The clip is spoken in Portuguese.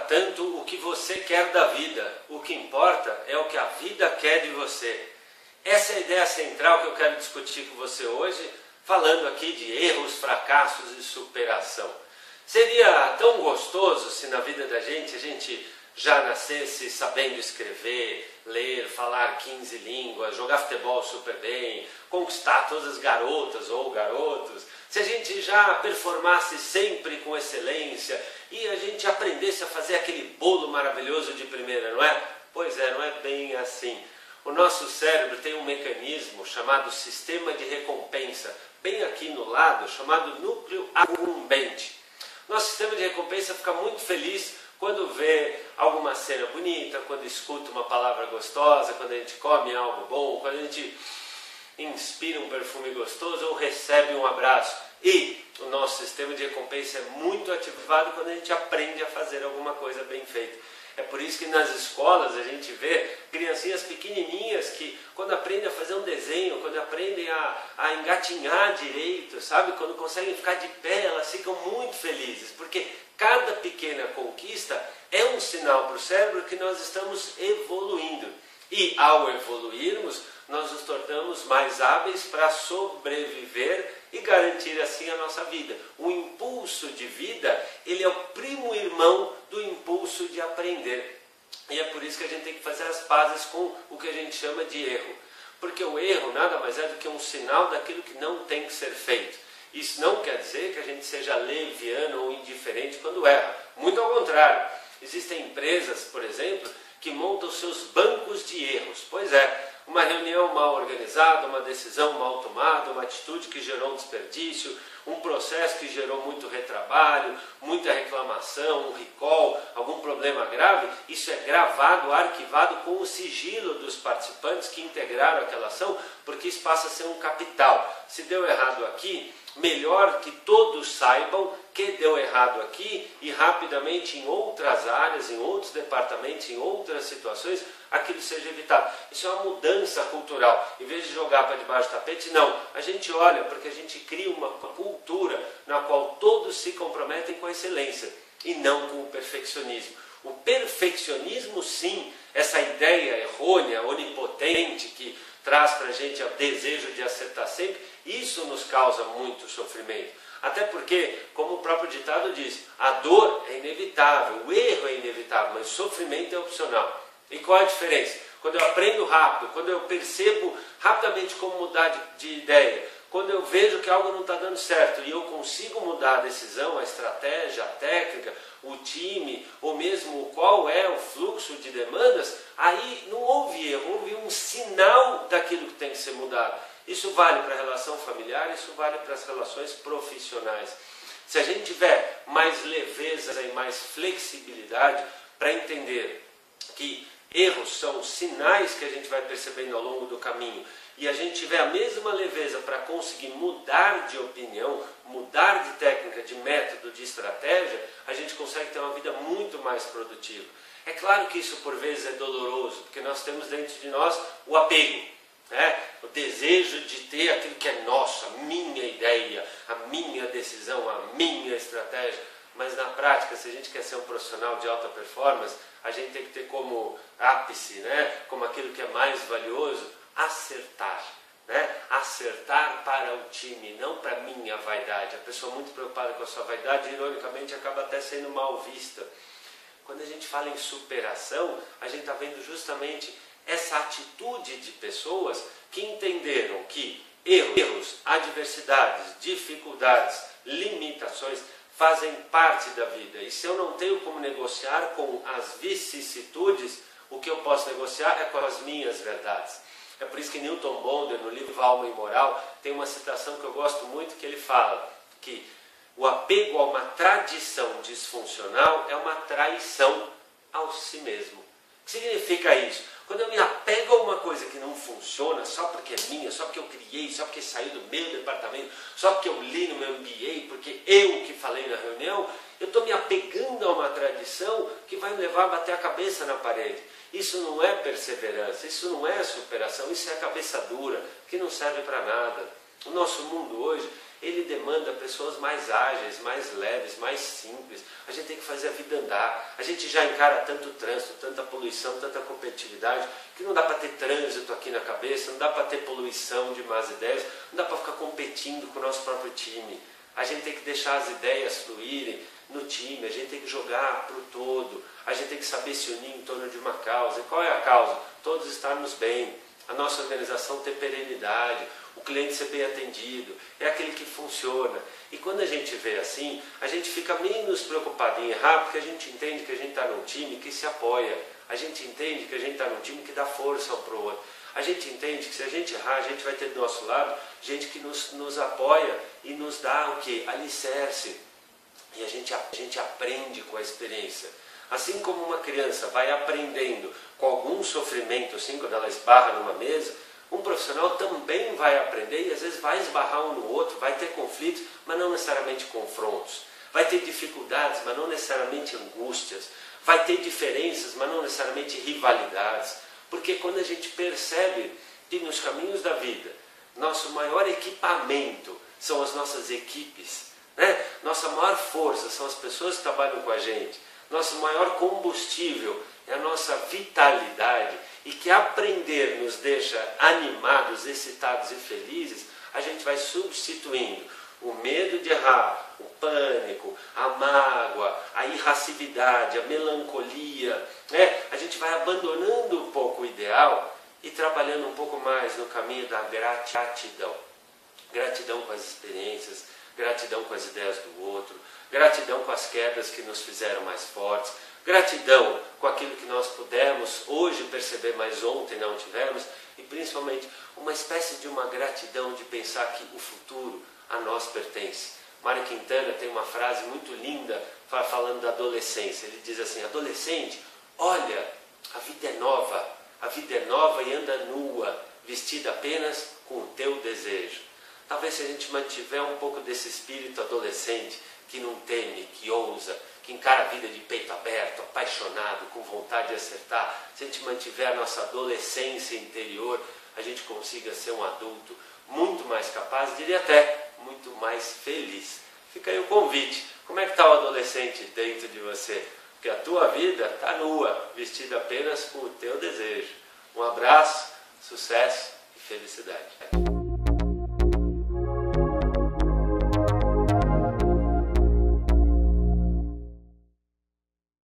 tanto o que você quer da vida, o que importa é o que a vida quer de você. Essa é a ideia central que eu quero discutir com você hoje, falando aqui de erros, fracassos e superação. Seria tão gostoso se na vida da gente a gente já nascesse sabendo escrever, ler, falar 15 línguas, jogar futebol super bem, conquistar todas as garotas ou garotos, se a gente já performasse sempre com excelência e a gente aprendesse a fazer aquele bolo maravilhoso de primeira, não é? Pois é, não é bem assim. O nosso cérebro tem um mecanismo chamado sistema de recompensa, bem aqui no lado, chamado núcleo accumbente. Nosso sistema de recompensa fica muito feliz quando vê alguma cena bonita, quando escuta uma palavra gostosa, quando a gente come algo bom, quando a gente inspira um perfume gostoso ou recebe um abraço. E o nosso sistema de recompensa é muito ativado quando a gente aprende a fazer alguma coisa bem feita. É por isso que nas escolas a gente vê criancinhas pequenininhas que quando aprendem a fazer um desenho, quando aprendem a engatinhar direito, sabe? Quando conseguem ficar de pé, elas ficam muito felizes, porque cada pequena conquista é um sinal para o cérebro que nós estamos evoluindo. E ao evoluirmos, nós nos tornamos mais hábeis para sobreviver e garantir assim a nossa vida. O impulso de vida, ele é o primo irmão do impulso de aprender. E é por isso que a gente tem que fazer as pazes com o que a gente chama de erro. Porque o erro nada mais é do que um sinal daquilo que não tem que ser feito. Isso não quer dizer que a gente seja leviano ou indiferente quando erra. Muito ao contrário. Existem empresas, por exemplo, que montam seus bancos de erros. Pois é, uma reunião mal organizada, uma decisão mal tomada, uma atitude que gerou um desperdício, um processo que gerou muito retrabalho, muita reclamação, um recall, algum problema grave, isso é gravado, arquivado com o sigilo dos participantes que integraram aquela ação, porque isso passa a ser um capital. Se deu errado aqui, melhor que todos saibam que deu errado aqui e rapidamente em outras áreas, em outros departamentos, em outras situações, aquilo seja evitado. Isso é uma mudança cultural. Em vez de jogar para debaixo do tapete, não. A gente olha porque a gente cria uma cultura na qual todos se comprometem com a excelência e não com o perfeccionismo. O perfeccionismo, sim, essa ideia errônea, onipotente, que traz para a gente o desejo de acertar sempre, isso nos causa muito sofrimento. Até porque, como o próprio ditado diz, a dor é inevitável, o erro é inevitável, mas o sofrimento é opcional. E qual é a diferença? Quando eu aprendo rápido, quando eu percebo rapidamente como mudar de ideia, quando eu vejo que algo não está dando certo e eu consigo mudar a decisão, a estratégia, a técnica, o time, ou mesmo qual é o fluxo de demandas, aí não houve erro, houve um sinal daquilo que tem que ser mudado. Isso vale para a relação familiar, isso vale para as relações profissionais. Se a gente tiver mais leveza e mais flexibilidade para entender que erros são sinais que a gente vai percebendo ao longo do caminho, e a gente tiver a mesma leveza para conseguir mudar de opinião, mudar de técnica, de método, de estratégia, a gente consegue ter uma vida muito mais produtiva. É claro que isso por vezes é doloroso, porque nós temos dentro de nós o apego. O desejo de ter aquilo que é nosso, a minha ideia, a minha decisão, a minha estratégia. Mas na prática, se a gente quer ser um profissional de alta performance, a gente tem que ter como ápice, como aquilo que é mais valioso, acertar. Acertar para o time, não para a minha vaidade. A pessoa muito preocupada com a sua vaidade, ironicamente, acaba até sendo mal vista. Quando a gente fala em superação, a gente está vendo justamente essa atitude de pessoas que entenderam que erros, adversidades, dificuldades, limitações fazem parte da vida. E se eu não tenho como negociar com as vicissitudes, o que eu posso negociar é com as minhas verdades. É por isso que Newton Bonder, no livro Alma e Moral, tem uma citação que eu gosto muito, que ele fala que o apego a uma tradição disfuncional é uma traição ao si mesmo. O que significa isso? Quando eu me apego a uma coisa que não funciona, só porque é minha, só porque eu criei, só porque saiu do meu departamento, só porque eu li no meu MBA, porque eu que falei na reunião, eu estou me apegando a uma tradição que vai me levar a bater a cabeça na parede. Isso não é perseverança, isso não é superação, isso é cabeça dura, que não serve para nada. O nosso mundo hoje, ele demanda pessoas mais ágeis, mais leves, mais simples. A gente tem que fazer a vida andar. A gente já encara tanto trânsito, tanta poluição, tanta competitividade, que não dá para ter trânsito aqui na cabeça, não dá para ter poluição de más ideias, não dá para ficar competindo com o nosso próprio time. A gente tem que deixar as ideias fluírem no time, a gente tem que jogar para o todo, a gente tem que saber se unir em torno de uma causa. E qual é a causa? Todos estarmos bem, a nossa organização ter perenidade, o cliente ser bem atendido, é aquele que funciona. E quando a gente vê assim, a gente fica menos preocupado em errar, porque a gente entende que a gente está num time que se apoia, a gente entende que a gente está num time que dá força um para o outro. A gente entende que se a gente errar, a gente vai ter do nosso lado gente que nos apoia e nos dá o quê? Alicerce. E a gente aprende com a experiência. Assim como uma criança vai aprendendo com algum sofrimento, assim, quando ela esbarra numa mesa, um profissional também vai aprender e às vezes vai esbarrar um no outro, vai ter conflitos, mas não necessariamente confrontos. Vai ter dificuldades, mas não necessariamente angústias. Vai ter diferenças, mas não necessariamente rivalidades. Porque quando a gente percebe que nos caminhos da vida, nosso maior equipamento são as nossas equipes, né? Nossa maior força são as pessoas que trabalham com a gente, nosso maior combustível é a nossa vitalidade, e que aprender nos deixa animados, excitados e felizes, a gente vai substituindo o medo de errar, o pânico, a mágoa, a irascibilidade, a melancolia, né? A gente vai abandonando um pouco o ideal e trabalhando um pouco mais no caminho da gratidão. Gratidão com as experiências, gratidão com as ideias do outro, gratidão com as quedas que nos fizeram mais fortes, gratidão com aquilo que nós pudemos hoje perceber, mas ontem não tivemos, e principalmente uma espécie de uma gratidão de pensar que o futuro a nós pertence. Mário Quintana tem uma frase muito linda falando da adolescência. Ele diz assim: adolescente, olha, a vida é nova e anda nua, vestida apenas com o teu desejo. Talvez se a gente mantiver um pouco desse espírito adolescente, que não teme, que ousa, que encara a vida de peito aberto, apaixonado, com vontade de acertar, se a gente mantiver a nossa adolescência interior, a gente consiga ser um adulto muito mais capaz, diria até muito mais feliz. Fica aí o convite. Como é que está o adolescente dentro de você? Porque a tua vida está nua, vestida apenas com o teu desejo. Um abraço, sucesso e felicidade.